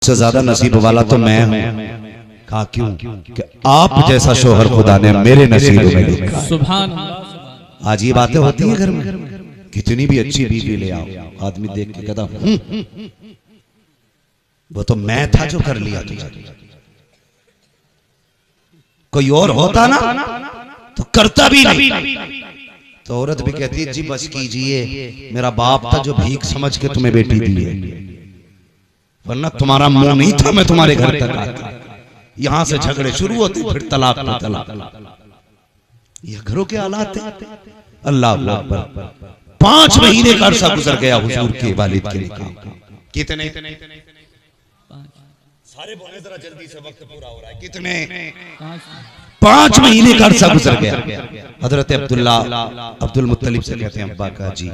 से ज्यादा नसीब वाला तो मैं हूं। कहा क्यों? कि आप जैसा शोहर खुदा ने मेरे नसीब में लिखा है। सुभान अल्लाह। आज ये बातें होती है घर में, कितनी भी अच्छी बीवी ले आओ, आदमी देख के कहता वो तो मैं था जो कर लिया तुझे, कोई और होता ना तो करता भी नहीं। तो औरत भी कहती है जी बस कीजिए, मेरा बाप था जो भीख समझ के तुम्हें बेटी दी है, वरना तुम्हारा मुंह नहीं था मैं तुम्हारे घर तक आता। यहां से झगड़े शुरू होते, फिर तलाक पे तलाक। ये घरों के हालात है। अल्लाह अकबर। 5 महीने का अरसा गुजर गया हुजूर के वालिद के निकाह। कितने? सारे बोले जरा जल्दी से, वक्त पूरा हो रहा है। कितने? 5 महीने का अरसा गुजर गया। हजरत अब्दुल मुत्तलिब से कहते हैं अब्बा का जी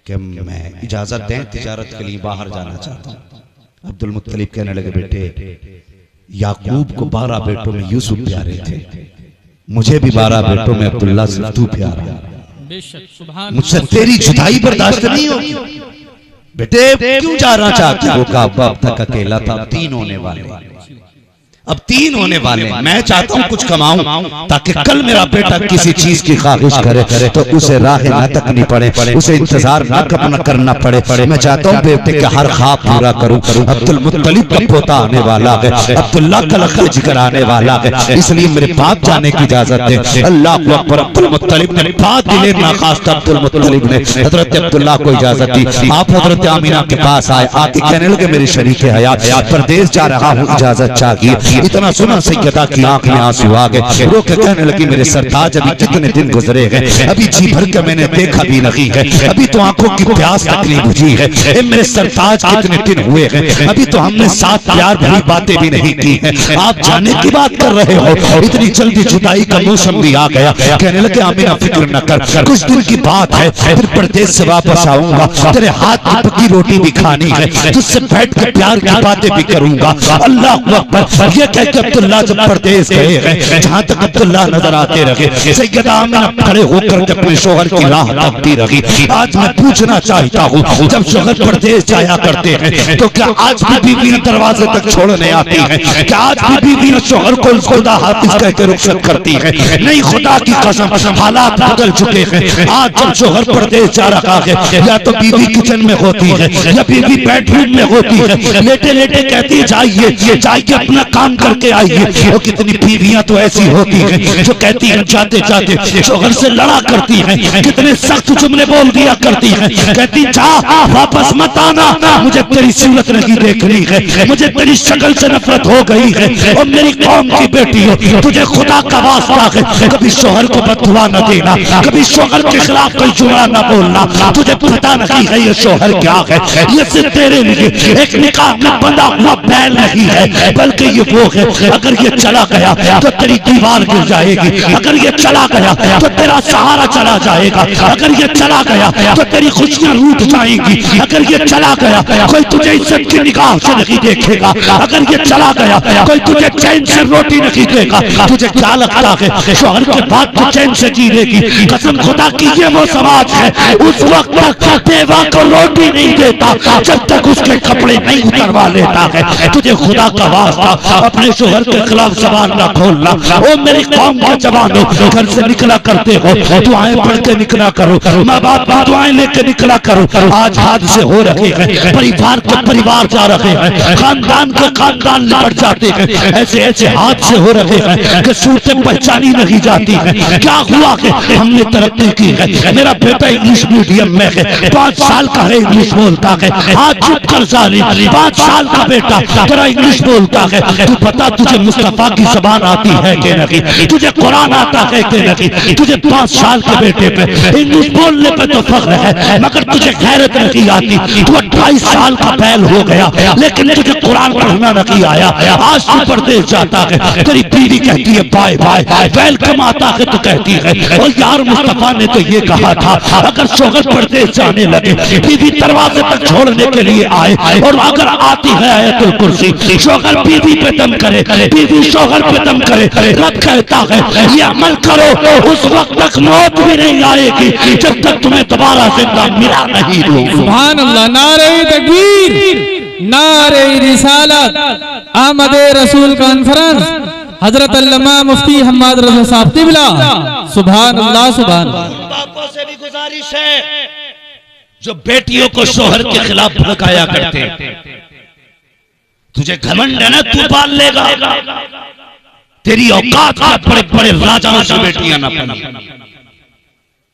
कि मैं इजाजत दें, तिजारत के लिए बाहर जाना चाहता हूं। अब्दुल मुत्तलिब कहने लगे बेटे, याकूब को 12 बेटों में यूसुफ प्यारे थे, मुझे भी 12 बेटों में अब्दुल्ला से तू प्यारा, मुझसे तेरी जुदाई बर्दाश्त नहीं होगी। बेटे क्यों जाना चाहते हो? कहा अब तक अकेला था, अब 3 होने वाले, अब 3 होने वाले। मैं चाहता हूं कुछ कमाऊं ताकि कल मेरा बेटा किसी चीज की ख्वाहिश करे तो उसे राह न तकनी पड़े, उसे इंतजार न करना पड़े। मैं चाहता हूं बेटे के हर ख्वाब पूरा करूं। अब्दुल मुत्तलिब का पोता आने वाला है, अब्दुल्ला का लखल जिगर आने वाला है, इसलिए मेरे पास जाने की इजाजत है। अल्लाह अकबर। अब्दुल मुत्तलिब ने बात दिले नाखास्त अब्दुल मुत्तलिब ने हजरत अब्दुल्ला को इजाजत दी। आप हजरत आमिना के पास आए, आके कहने लगे मेरे शरीक हयात परदेश जा रहा हूं, इजाजत चाहिए। इतना सुना सैयदा की आंख में आंसू आ गए, रो के कहने लगी मेरे सरताज अभी कितने दिन गुजरे हैं, अभी जी भर के मैंने देखा भी नहीं है, अभी तो आंखों की प्यास तक नहीं बुझी है। मेरे सरताज कितने दिन हुए हैं, अभी तो हमने साथ प्यार भरी बातें भी नहीं की हैं, आप जाने की बात कर रहे हो, इतनी जल्दी जुदाई का मौसम भी आ गया। कहने लगे आमिना फिक्र न कर, कुछ दिन की बात है, फिर परदेश से वापस आऊंगा, तेरे हाथ की पकी रोटी भी खानी है, तुझसे बैठ कर प्यार की बातें भी करूंगा। अल्लाह अकबर। ये कहकर अब्दुल्ला जब परदेश गए हैं, जहां तक अब्दुल्ला नजर आते रहे, सैयदा आमिना खड़े होकर अपने शोहर की राह तकती रही। आज मैं पूछना चाहता हूँ, जब शोहर परदेश जाया करते हैं तो क्या आज भी बीवी दरवाजे तक छोड़ने आती है? क्या आज भी बीवी शोहर को खुदा हाफिज कहकर रुखसत करती है? नहीं, खुदा की कसम हालात बदल चुके हैं। आज जब शोहर परदेश जा रहा है, या तो बीवी किचन में होती है या बीवी बेडरूम में होती है, लेटे लेटे कहती है जाइए जाइए अपना काम करके आइए। वो कितनी बीवियां तो ऐसी होती हैं जो कहती हैं जाते जाते शोहर से लड़ा करती हैं, कितने सख्त जुमले बोल दिया करती हैं, कहती जा वापस मत आना, मुझे तेरी सूरत नहीं देखनी है, मुझे तेरी शक्ल से नफरत हो गई है, और मेरी कौम की बेटी हो, तुझे खुदा का वास्ता है कभी शोहर को बददुआ न देना, कभी शोहर के खिलाफ कोई जुमला न बोलना, तुझे पता नहीं है ये शोहर क्या है, ये सिर्फ तेरे लिए एक निकाह में बंधा हुआ बैल नहीं है, बल्कि ये वो है अगर ये चला गया तो तेरी दीवार गिर जाएगी, अगर ये चला गया तो तेरा सहारा चला जाएगा, अगर ये चला गया तो तेरी खुशियां रूठ जाएंगी, अगर ये चला गया कोई तुझे इज्जत की निगाह से नहीं देखेगा, अगर ये चला गया कोई तुझे चैन से रोटी नहीं देगा। तुझे क्या लगता है शोहर के बाद तो चैन से जी लेगी? कसम खुदा की ये वो समाज है उस वक्त तक बेवा को रोटी नहीं देता जब तक उसके कपड़े नहीं उतरवा लेता है। तुझे खुदा का वास्ता अपने शोहर के खिलाफ जबान ना खोलना। ओ मेरी कौम के जवानों, घर से निकला करते हो दुआएं पढ़ के निकला करो, माँ बाप की दुआएं लेके निकला करो। आज हादसे हो रहे हैं, परिवार के परिवार जा रहे हैं, खानदान के खानदान लड़ जाते हैं, ऐसे ऐसे हादसे हो रहे हैं कि सूरतें पहचानी नहीं जाती है। क्या हुआ कि हमने तरक्की की है, मेरा बेटा इंग्लिश मीडियम में है, 5 साल का है, इंग्लिश बोलता है, आज चुप कर जाली, 5 साल का बेटा तेरा इंग्लिश बोलता है, तू बता तुझे मुस्तफा की जबान आती है कि नहीं, तुझे कुरान आता है कि नहीं? तुझे 5 साल के बेटे पे इंग्लिश बोलने पे तो फख्र है, मगर तुझे गैरत नहीं आती। तू 28 साल का बैल हो गया लेकिन तुझे कुरान पढ़ना नहीं आया। आज तू परदेश जाता है, तेरी बीवी कहती है बाय बाय, बैल कमाता है तो कहती है और यार मुस्तफा ने तो ये कहा था अगर शोहर परदेश जाने लगे बीवी दरवाजे तक छोड़ने के लिए आए, और अगर आती है आयतुल कुर्सी, शोहर बीवी पे दम करे, बीवी शोहर पे दम करे, रब कहता है ये अमल करो, उस वक्त तक मौत भी नहीं आएगी जब तक तुम्हें दोबारा जिंदा मिला नहीं। सुभान अल्लाह, नारे तकबीर, नारे रिसालत आमद रसूल कॉन्फ्रेंस हजरत अल्लामा मुफ्ती हम्माद रजा साहब तिबला सुभान अल्लाह सुभान अल्लाह। बापों से भी गुजारिश है जो बेटियों को शोहर के खिलाफ भड़काया करते, तुझे घमंड है ना, तू पाल लेगा, तेरी औकात का बड़े बड़े राजाओं से बेटियां ना पली।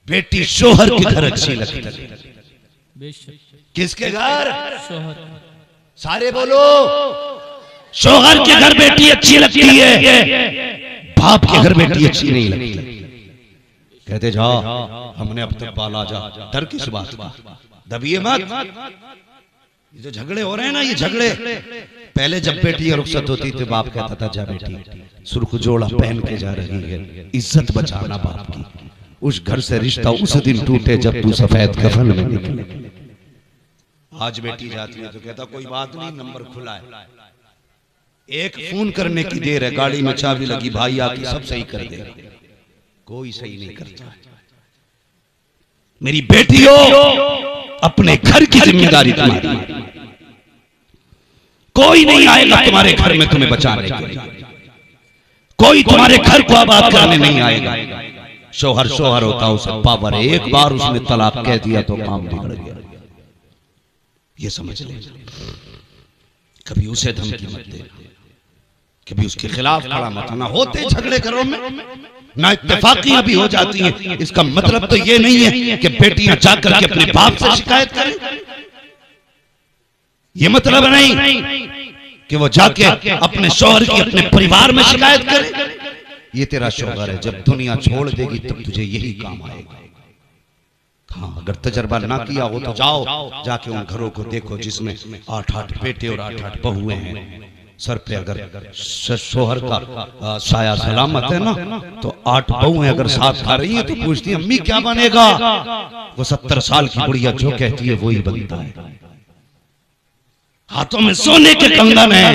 बेटी शोहर के घर अच्छी लगती है। किसके घर? सारे बोलो। शोहर के घर बेटी अच्छी लगती है, बाप के घर बेटी अच्छी नहीं लगती। कहते जा हमने अब तक पाला, जा डर किस बात का, दबिए मत। ये जो झगड़े हो रहे हैं ना, ये झगड़े पहले जब बेटी रुखसत होती थी बाप कहता था जा बेटी सुर्ख जोड़ा पहन के जा रही है, इज्जत बचाना बाप की। उस घर से रिश्ता उस दिन टूटे जब तू सफेद कफन में निकले। आज बेटी जाती है तो कहता कोई बात नहीं, नंबर खुला है, एक फोन करने की देर है, गाड़ी में चाबी लगी, भाई आके सब सही कर दे। कोई सही नहीं करता। मेरी बेटियों, अपने घर की जिम्मेदारी तुम्हारी, कोई नहीं आएगा तुम्हारे घर में तुम्हें बचाने के लिए, कोई तुम्हारे घर को आबाद करने नहीं आएगा। शोहर शोहर होता उसे पावर है, एक बार उसने तलाक कह दिया तो काम बिगड़ गया। ये समझ ले, कभी उसे धमकी मत दे, कभी उसके खिलाफ खड़ा मत होना। होते झगड़े घरों में ना इत्तेफाकियां भी हो जाती हैं, इसका मतलब तो ये नहीं है कि बेटियां जाकर के अपने बाप से शिकायत करें। ये मतलब नहीं कि वो जाके अपने शौहर की अपने परिवार में शिकायत करे। ये तेरा शौहर है, जब दुनिया छोड़ देगी तब तुझे यही काम आएगा। हाँ, अगर तजर्बा ना किया हो तो जाओ, जाके उन घरों को देखो जिसमें 8-8 बेटे और 8-8 बहुएं हैं। सर पे अगर शोहर का साया सलामत है ना, तो 8 बहुएं अगर साथ खा रही हैं तो पूछती है अम्मी क्या बनेगा? वो 70 साल की बुढ़िया जो कहती है वही बनता है। हाथों में सोने के कंगन है,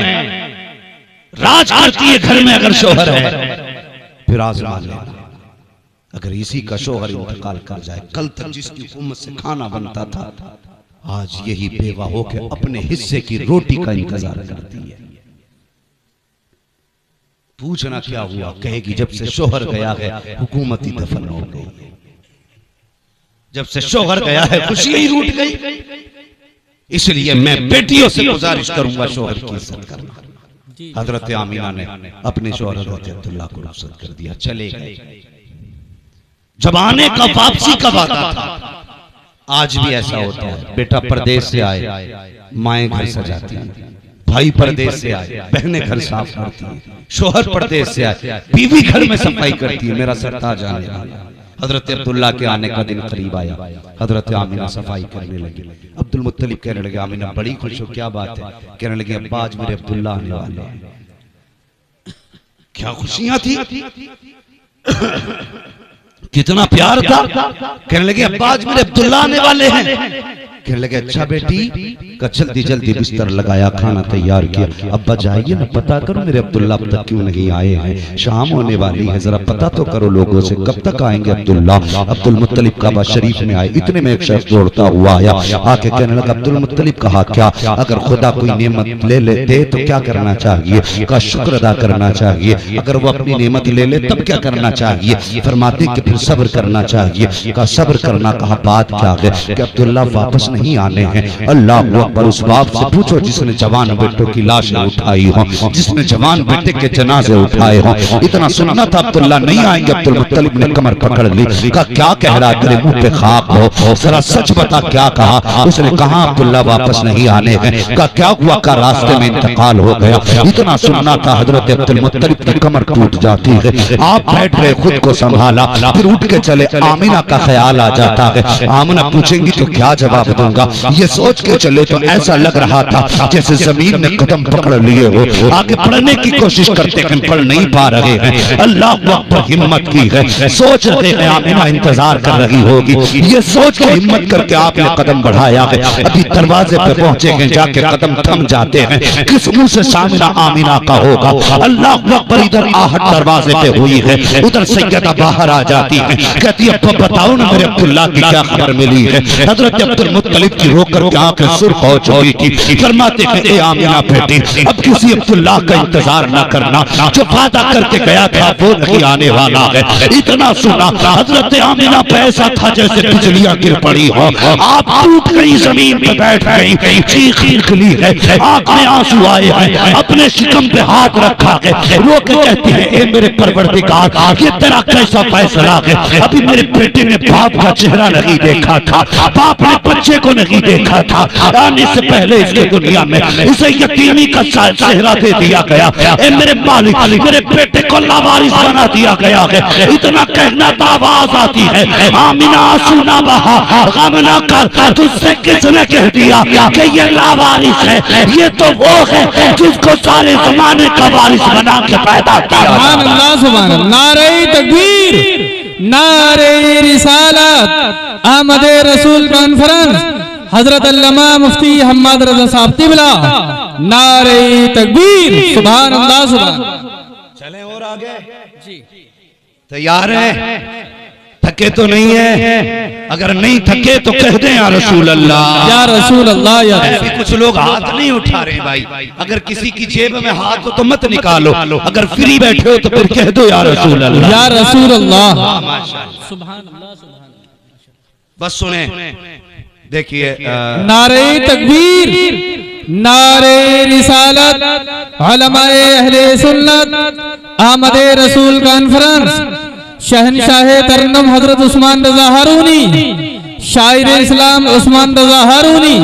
राज करती है घर में अगर शोहर है। फिर आजमा लेना, अगर इसी का शोहर इंतकाल कर जाए, कल तक जिसकी हुकूमत से खाना बनता था, आज यही बेवा होकर अपने हिस्से की रोटी का इंतजार करती है। पूछना क्या हुआ, कहेगी जब से शोहर गया है हुकूमत ही दफन हो गई, जब से शोहर गया है खुशियां ही रूठ गई। इसलिए मैं बेटियों से गुजारिश करूंगा शोहर की इज्जत करना। हजरत आमीना ने अपने शोहर हजरत अब्दुल्ला को रुखसत कर दिया, चले गए। जब आने का वापसी का वादा था, आज भी ऐसा होता है। बेटा परदेश से आए, माएं घर सजाती हैं, भाई परदेश से आए, बहनें घर साफ करती हैं, शोहर परदेश से आए, बीवी घर में सफाई करती है। मेरा सरताज आने वाला। हजरत अब्दुल्ला के आने का दिन करीब आया, हजरत आमीना सफाई करने लगी। अब्दुल मुत्तलिब कहने लगे आमीना बड़ी खुश हो, क्या बात है? कहने लगे अब्बा आज मेरे अब्दुल्ला आने वाले हैं। क्या खुशियां थी, कितना प्यार था। कहने लगे अब्बा आज मेरे अब्दुल्ला आने वाले हैं। कहने लगे अच्छा बेटी, का जल्दी जल्दी बिस्तर लगाया, खाना तैयार किया। अब्बा जाइए ना, पता करो मेरे अब्दुल्ला अब तक क्यों नहीं आए हैं, शाम होने वाली है, जरा पता तो करो लोगों से कब तक आएंगे अब्दुल्ला। अब्दुल मुत्तलिब काबा शरीफ में आए, इतने में एक शख्स दौड़ता हुआ आया, आके कहने लगा अब्दुल मुत्तलिब कहा क्या, अगर खुदा कोई नेमत ले ले तो क्या करना चाहिए? का शुक्र अदा करना चाहिए। अगर वो अपनी नेमत ले ले तब क्या करना चाहिए? फरमाते कि फिर सब्र करना चाहिए। का सब्र करना, कहा बात क्या है? कि अब्दुल्ला वापस नहीं आने हैं। अल्लाह अकबर। उस बाप से पूछो जिसने जवान बेटों की लाशें उठाई हो, जिसने जवान बेटे के जनाजे उठाए हो। इतना सुनना था अब्दुल्ला नहीं आएंगे। अब्दुल मुत्तलिब ने कमर पकड़ ली, का क्या कह रहा, तेरे मुंह पे खाक हो, जरा सच बता क्या कहा? उसने कहा अब्दुल्ला वापस नहीं आने हैं। का क्या हुआ? का रास्ते में इंतकाल हो गया। इतना सुनना था हजरत अब्दुल मुत्तलिब की कमर टूट जाती है। आप बैठ रहे, खुद को संभाला, फिर उठ के चले। आमीना का ख्याल आ जाता है, आमीना पूछेंगी तो क्या जवाब दूंगा, ये सोच के चले तो ऐसा लग रहा था जैसे जमीन ने कदम पकड़ लिए हो। आगे पढ़ने की कोशिश करते हैं, पढ़ नहीं पा रहे हैं। अल्लाह अकबर, हिम्मत की है, सोच रहे हैं आमीना इंतजार कर रही होगी। ये सोच के हिम्मत करके आपने कदम बढ़ाया है, अभी दरवाजे पे पहुंचेंगे, जाके कदम थम जाते हैं। किस मुंह से सामना आमीना का होगा? अल्लाह अकबर। इधर आहट दरवाजे पे हुई है, उधर सैयदा बाहर आ जाती है, कहती है बताओ ना मेरे अब्दुल्ला की क्या खबर मिली है? हजरत अब्दुल मुत्तलिब की रोक कर आंखें सुर्ख हो हो चुकी थी। फरमाते हैं ए आमिना बेटी अब किसी अब्दुल्लाह का इंतजार न करना, जो वादा करके गया था वो नहीं आने वाला है। इतना सुना हजरत आमिना पे ऐसा था जैसे बिजलियां गिर पड़ी हो, आप टूट गई, जमीन पे बैठ गई, चीख निकली है, आंख में आंसू आए हैं, अपने शिकम पे हाथ रखा है, रो के कहती है ए मेरे परवरदिगार ये तेरा कैसा फैसला है। अभी मेरे बेटे ने बाप का चेहरा नहीं देखा था, बाप ने बच्चे को नहीं देखा था, आने से पहले इसके दुनिया में इसे यतीमी का चेहरा दे दिया गया। ए मेरे मालिक मेरे बेटे को लावारिस बना दिया गया है। इतना कहना तो आवाज आती है आमिना आंसू ना बहा, गम ना कर, तुझसे किसने कह दिया कि ये लावारिस है? ये तो वो है जिसको सारे जमाने का वारिस बना के पैदा किया। सुभान अल्लाह, सुभान अल्लाह। नारे तकबीर, नारे रिसालत, आमदे रसूल कॉन्फ्रेंस, हजरत अल्लामा मुफ्ती हम्माद रजा साहब तिबला, नारे तकबीर, सुभान अल्लाह, सुभान। चलें और आगे जी, तैयार है? थके तो नहीं है? अगर नहीं थके तो कह दें या रसूल अल्लाह, या रसूल अल्लाह, या ऐसे कुछ लोग हाथ नहीं उठा रहे भाई। अगर किसी की जेब में हाथ हो तो मत निकालो, अगर फ्री बैठे हो तो फिर कह दो या रसूल अल्लाह, या रसूल अल्लाह। सुभान अल्लाह, सुभान अल्लाह। बस सुने, देखिए नारे तकबीर, नारे रिसालत, उलमाए अहले सुन्नत, आमदे रसूल कॉन्फ्रेंस, शहनशाह तरन्नुम हजरत उस्मान रजा हारूनी, शायर इस्लाम उस्मान रजा हारूनी,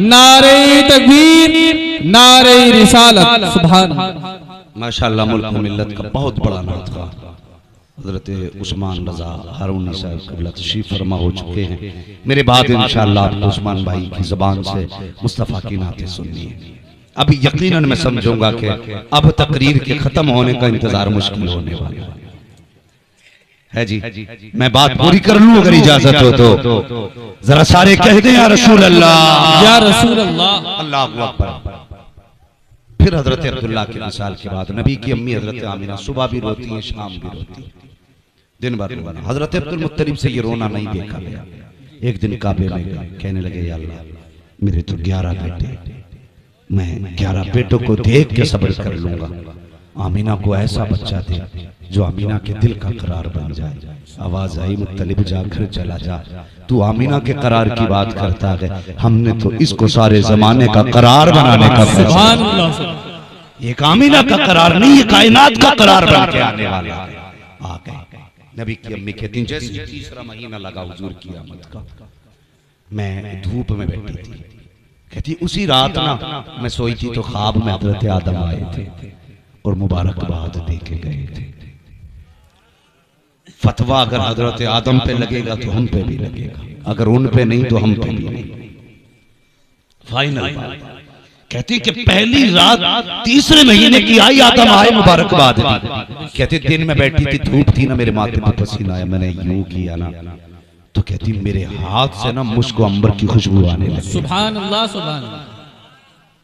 नारे तकबीर, नारे रिसालत, सुभान। माशाअल्लाह, मुल्क मिल्लत का बहुत बड़ा नात था। हजरत उस्मान रजा हारूनी साहब क़िबला तशरीफ फरमा हो चुके हैं। मेरे बाद इंशाअल्लाह आपको उस्मान भाई की ज़बान से मुस्तफ़ा की नातें सुननी है। अभी यकीनन मैं समझूंगा कि अब तकरीर के खत्म होने का इंतजार मुश्किल होने वाला है जी। मैं बात पूरी कर लूं अगर इजाजत हो तो जरा सारे कह दें या रसूल अल्लाह, या रसूल अल्लाह, अल्लाहु अकबर। फिर हजरत अब्दुल्लाह के मिसाल के बाद नबी की अम्मी हजरत आमिना सुबह भी रोती हैं, शाम भी रोती हैं, दिन भर रोना। हजरत अब्दुल मुत्तलिब से ये रोना नहीं देखा गया। एक दिन काबे में कहने लगे या अल्लाह मेरे तो 11 बेटे, मैं 11 बेटों को देख के सब्र कर लूंगा, आमीना को ऐसा बच्चा दे जो आमीना के दिल का करार बन जाए। आवाज आई मुत्तलिब जाकर चला जा, तू आमीना के करार की बात करता है, हमने तो इसको सारे जमाने का करार बनाने का फैसला। एक आमीना का करार नहीं, ये कायनात का करार बन के आने वाला है। आ गए नबी की अम्मी कहती जैसे तीसरा महीना लगा हुजूर की आमद का, मैं धूप में बैठी थी, कहती उसी रात ना मैं सोई थी तो ख्वाब में हजरत आदम आए थे और मुबारकबाद दे के गए थे। फतवा अगर हजरत आदम पे लगेगा तो हम पे भी लगेगा, अगर उन पे नहीं तो हम पे भी नहीं। फाइनल कहती कि पहली रात तीसरे महीने की आई, आदम आए मुबारकबाद दी। कहती दिन में बैठी थी, धूप थी ना, मेरे माथे पे पसीना आया, मैंने यूं किया ना तो कहती मेरे हाथ से ना मुझको अंबर की खुशबू आने लगी। सुभान अल्लाह, सुभान।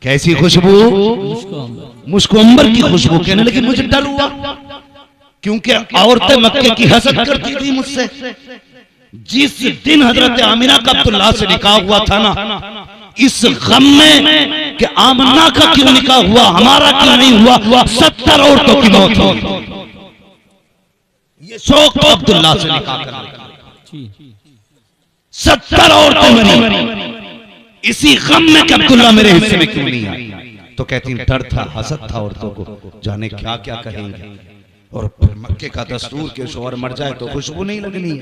कैसी खुशबू? मुझको अंबर की खुशबू। कहने लगी मुझे डर हुआ क्योंकि औरतें मक्के की हसद करती थी मुझसे। जिस दिन हजरत आमिना का अब्दुल्लाह से निकाह हुआ था ना, इस गम में कि आमिना का क्यों निकाह हुआ, हमारा क्यों नहीं हुआ, 70 औरतों की मौत हुई। ये शौक अब्दुल्लाह से निकाह करने का, 70 औरतें मरी इसी गम में कि अब्दुल्लाह मेरे हिस्से में क्यों नहीं आई। तो कहती डर था, हसद था औरतों को, जाने क्या क्या कहेंगे। और फिर मक्के का दस्तूर के शौहर मर जाए तो खुशबू नहीं लगनी।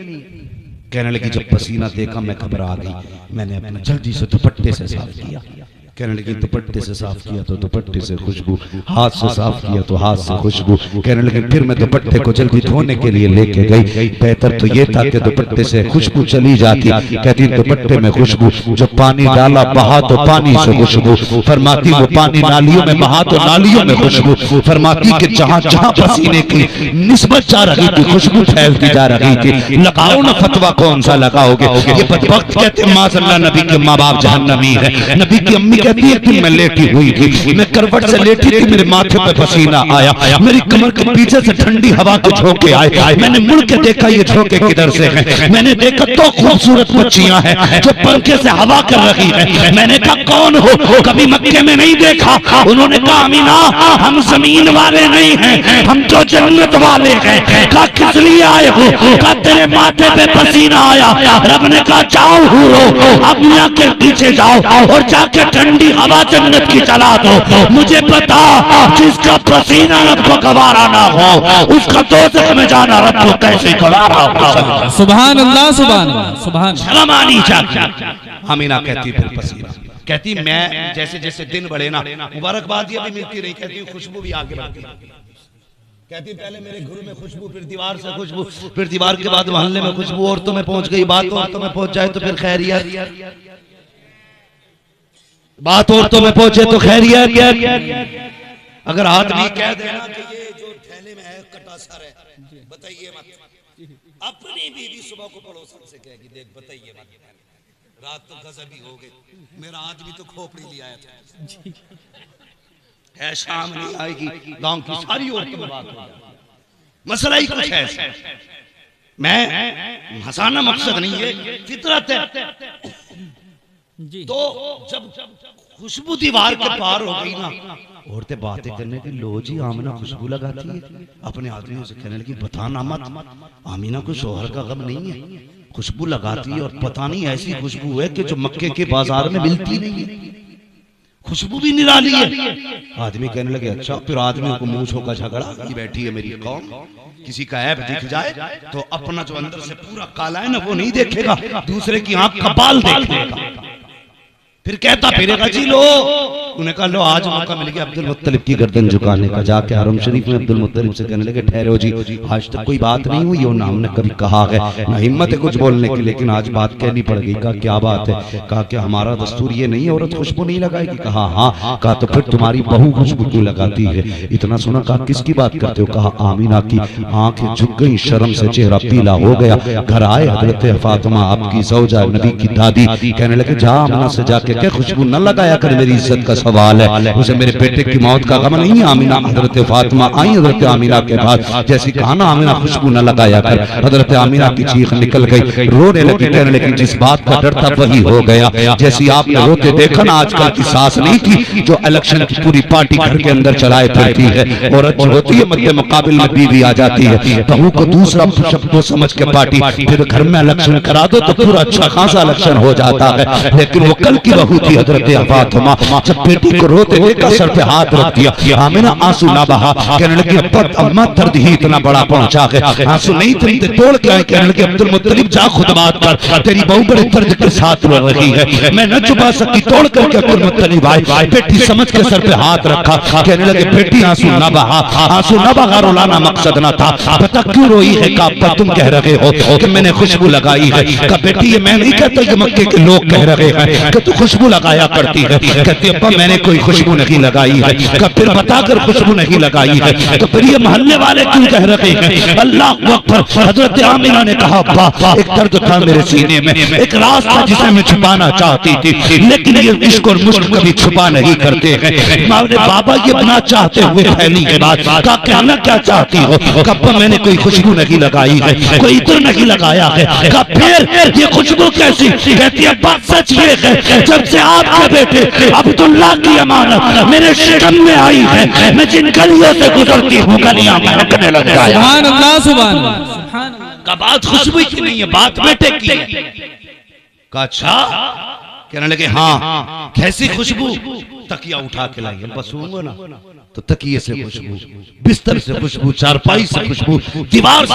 कहने लगी जब पसीना देखा मैं घबरा गई, मैंने अपना जल्दी से दुपट्टे से साफ किया। कहने लगी दुपट्टे से साफ किया तो दुपट्टे से खुशबू, हाथ से साफ किया तो हाथ से खुशबू। कहने लगी फिर मैं दुपट्टे को जल्दी धोने के लिए लेके गई, बेहतर तो ये था कि दुपट्टे से खुशबू चली जाती। कहती दुपट्टे में खुशबू, जब पानी डाला बहा तो पानी से खुशबू। फरमाती वो पानी नालियों में बहा तो नालियों में खुशबू। फरमाती कि जहां जहां पसीने की निस्बत जा रही थी खुशबू फैलती जा रही थी। लगाओ ना फतवा, कौन सा लगाओगे? ये बदबख्त कहते माशाअल्लाह नबी के माँ बाप जहन्नमी है, नबी की अम्मी कहती है कि मैं लेटी हुई थी, मैं करवट से लेटी थी, मेरे माथे पे पसीना आया, मेरी कमर के पीछे से ठंडी हवा के झोंके आए, मैंने मुड़ के देखा ये झोंके किधर से हैं, मैंने देखा तो खूबसूरत बच्चियां हैं जो पंखे से हवा कर रही है। मैंने कहा कौन हो, कभी मक्के में नहीं देखा। उन्होंने कहा अमीना हम जमीन वाले नहीं हैं, हम तो जन्नत वाले हैं। कहा किस लिए आए हो, कहा तेरे माथे पे पसीना आया। रब ने कहा जाओ हूरो, अब मियां के पीछे जाओ और जाके ठंडी हवा जन्नत की चला दो। मुझे पता जिसका पसीना रब को गवारा ना हो उसका दोज़ख में जाना रब को कैसे गवारा हो। सुभान अल्लाह, सुभान अल्लाह, सुभान। शर्म आनी चाहिए। अमीना कहती फिर पसीना, कहती मैं जैसे जैसे दिन बढ़े ना मुबारकबादियां भी मिलती रही, कहती खुशबू भी आगे बढ़ती, कहती पहले मेरे घर में खुशबू, फिर दीवार से खुशबू, फिर दीवार के बाद मोहल्ले में खुशबू, औरतों में पहुंच गई, बात औरतों में पहुंच जाए तो फिर खैरियत, बात औरतों में पहुंचे तो खैरियत। अगर आदमी कह देना कि ये जो थैले में है कटा सर है, बताइए मत। अपनी बीवी सुबह को पड़ोसन से कहेगी देख बताइए मत, रात तो गजबी हो गई, मेरा आदमी तो खोपड़ी ले आया था, है शाम नहीं आएगी, गांव की सारी औरतों में बात हो जाए। मसला ही कुछ है। मैं हंसाना मकसद नहीं है, फितरत है। तो जब खुशबू दीवार के पार हो गई ना, औरतें बातें करने की, लो जी आमिना खुशबू लगाती है, अपने आदमियों से कहने लगी बताना मत, आमिना को शोहर का गम नहीं है, खुशबू लगाती है और पता नहीं ऐसी खुशबू है कि जो मक्के के बाजार में मिलती नहीं है, खुशबू भी निराली है। आदमी कहने लगे अच्छा। फिर आदमियों को मूंछों का झगड़ा की बैठी है मेरी कौम, किसी का ऐब दिख जाए तो अपना जो अंदर से पूरा काला है ना वो नहीं देखेगा, दूसरे की आंख का बाल देखेगा, फिर कहता फिरेगा जी लो। उन्हें कहा लो आज मौका मिल गया अब्दुल मुत्तलिब की गर्दन झुकाने का। जाके हरम शरीफ में अब्दुल मुत्तलिब से कहने लगे ठहरो जी, आज तक कोई बात नहीं हुई और ना हमने कभी कहा है, ना हिम्मत है कुछ बोलने की, लेकिन आज बात कहनी पड़ गई। कहा क्या बात है? कहा कि हमारा दस्तूर ये नहीं है औरत खुशबू नहीं लगाएगी। कहा हाँ। कहा तो फिर तुम्हारी बहू खुशबू क्यों लगाती है? इतना सुना। कहा किसकी बात करते हो? कहा आमीना की। आंखें झुक गई, शर्म से चेहरा पीला हो गया। घर आए हजरत फातिमा आपकी ज़ौजा नबी की दादी, कहने लगे जा आमीना से जाके क्या खुशबू न लगाया कर, मेरी इज्जत का सवाल है, उसे मेरे बेटे की मौत का गम नहीं है। आमीना हजरत फातिमा आई हजरत आमीना के बाद, जैसी कहा ना आमीना खुशबू न लगाया कर, हजरत आमीना की चीख निकल गई, रोने लगी, कहने लगी जिस बात का डर था वही हो गया। जैसी आपने रोते देखा ना, आजकल की सास नहीं थी जो इलेक्शन की पूरी पार्टी घर के अंदर चलाए फिरती है, औरत जो होती है मध्य मुकाबिल में बीवी आ जाती है, बहू को दूसरा शब्दों समझ के पार्टी, फिर घर में इलेक्शन करा दो तो पूरा अच्छा खासा इलेक्शन हो जाता है। लेकिन वो कल की बहू थी हजरत फातिमा, जब बेटी को रोते देखा सर पे हाथ रख दिया, आमीना आंसू ना बहा, कहने लगी अम्मा दर्द ही इतना बड़ा पहुंचा है, आंसू नहीं थे तोड़ के आए। कहने लगे अब्दुल मुत्तलिब जा खुद बात कर, तेरी बहू बड़े दर्द के साथ रो रही है, मैं न छुपा सकी। तोड़ करके अब्दुल मुत्तलिब आए, बेटी समझ के सर पे हाथ रखा, कहने लगे बेटी आंसू ना बहा, आंसू ना बहा, रुलाना मकसद ना था, पता क्यों रोई है? का तुम कह रहे हो कि मैंने खुशबू लगाई है? का बेटी ये मैं नहीं कहता, ये मक्के के लोग कह रहे हैं कि तू खुशबू लगाया करती है। कहती अब्बा मैंने कोई खुशबू नहीं लगाई है। कब फिर बताकर खुशबू नहीं लगाई है तो फिर ये मोहल्ले वाले क्यों कह रहे हैं? अल्लाह अकबर। हजरत आमिना ने कहा अब्बा एक दर्द था मेरे सीने में, एक राज था जिसे मैं छुपाना चाहती थी, लेकिन ये इश्क और मुश्क कभी छुपा नहीं करते हैं। बाबा ये बना चाहते हुए फैली है बात, का कहना क्या चाहती हो? कब मैंने कोई खुशबू नहीं लगाई है, कोई इत्र नहीं लगाया है। कब फिर ये खुशबू कैसी? कहती है बात सच ये है, जब से आपके बेटे अब्दुल्ला की अमानत मेरे शिकम में आई है, मैं जिन गलियों से गुजरती हूँ गलियां महकने लग गया। सुभान अल्लाह, सुभान अल्लाह। का बात खुशबू की नहीं है, बात बेटे की है। का अच्छा? कहने लगे हाँ। कैसी खुशबू? तकिया उठा के लाई, बस सूंघो ना तो तकिए से खुशबू, बिस्तर से खुशबू, चारपाई से खुशबू, दीवार